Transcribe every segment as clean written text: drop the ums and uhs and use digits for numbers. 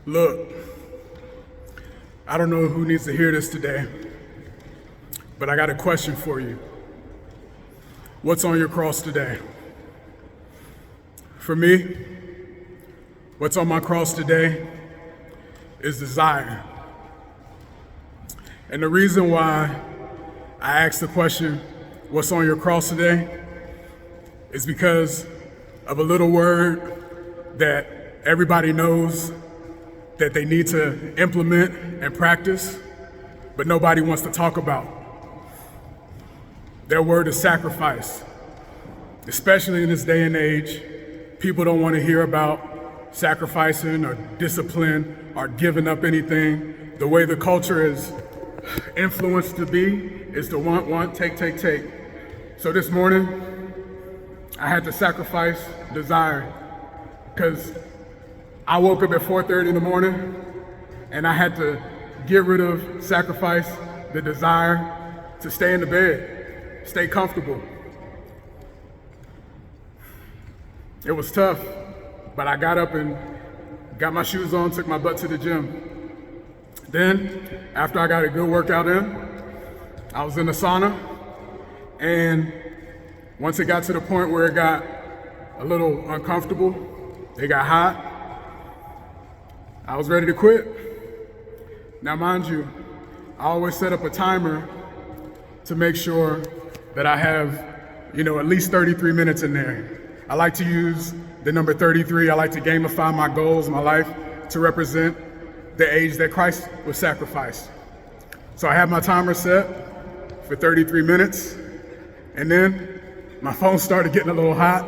Look, I don't know who needs to hear this today, but I got a question for you. What's on your cross today? For me, what's on my cross today is desire. And the reason why I asked the question, what's on your cross today, is because of a little word that everybody knows that they need to implement and practice, but nobody wants to talk about. Their word is sacrifice. Especially in this day and age, people don't want to hear about sacrificing or discipline or giving up anything. The way the culture is influenced to be is to want, take. So this morning, I had to sacrifice desire because I woke up at 4:30 in the morning and I had to get rid of, sacrifice the desire to stay in the bed, stay comfortable. It was tough, but I got up and got my shoes on, took my butt to the gym. Then, after I got a good workout in, I was in the sauna, and once it got to the point where it got a little uncomfortable, it got hot, I was ready to quit. Now, mind you, I always set up a timer to make sure that I have, at least 33 minutes in there. I like to use the number 33. I like to gamify my goals, my life, to represent the age that Christ was sacrificed. So I have my timer set for 33 minutes, and then my phone started getting a little hot,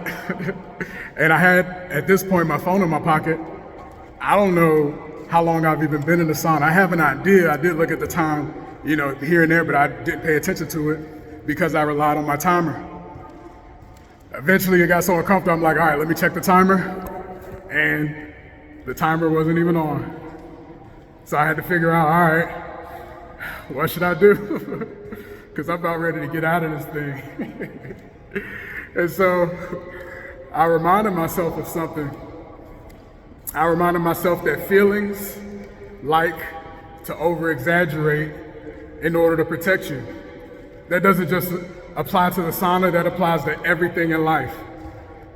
and I had, at this point, my phone in my pocket. I don't know how long I've even been in the sauna. I have an idea. I did look at the time, here and there, but I didn't pay attention to it because I relied on my timer. Eventually, it got so uncomfortable, I'm like, all right, let me check the timer, and the timer wasn't even on. So I had to figure out, all right, what should I do? Because I'm about ready to get out of this thing. And so I reminded myself of something. I reminded myself that feelings like to over-exaggerate in order to protect you. That doesn't just apply to the sauna, that applies to everything in life.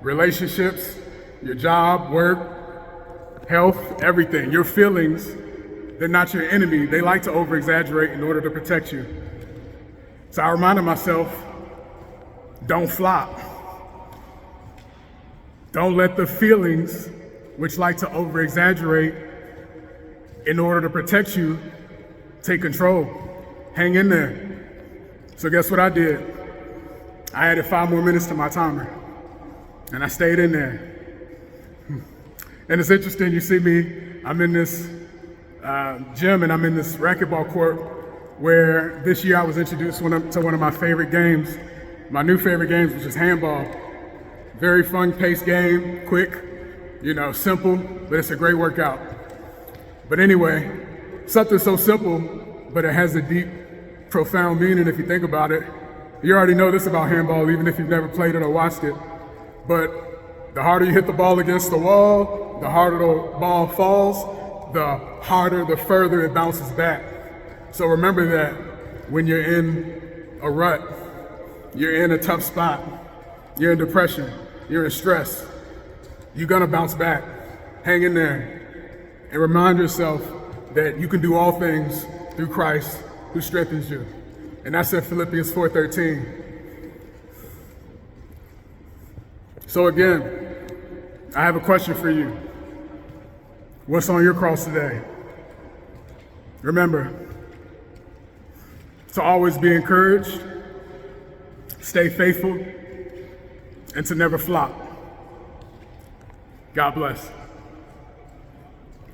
Relationships, your job, work, health, everything. Your feelings, they're not your enemy. They like to over-exaggerate in order to protect you. So I reminded myself, don't flop. Don't let the feelings, which like to over-exaggerate in order to protect you, take control. Hang in there. So guess what I did? I added 5 more minutes to my timer, and I stayed in there. And it's interesting, you see me, I'm in this gym, and I'm in this racquetball court where this year I was introduced to one of my favorite games, my new favorite games, which is handball. Very fun-paced game, quick, simple, but it's a great workout. But anyway, something so simple, but it has a deep, profound meaning if you think about it. You already know this about handball, even if you've never played it or watched it. But the harder you hit the ball against the wall, the harder the ball falls, the harder, the further it bounces back. So remember that when you're in a rut, you're in a tough spot, you're in depression, you're in stress, you're gonna bounce back. Hang in there and remind yourself that you can do all things through Christ who strengthens you. And that's in Philippians 4:13. So again, I have a question for you. What's on your cross today? Remember to always be encouraged, stay faithful, and to never flop. God bless.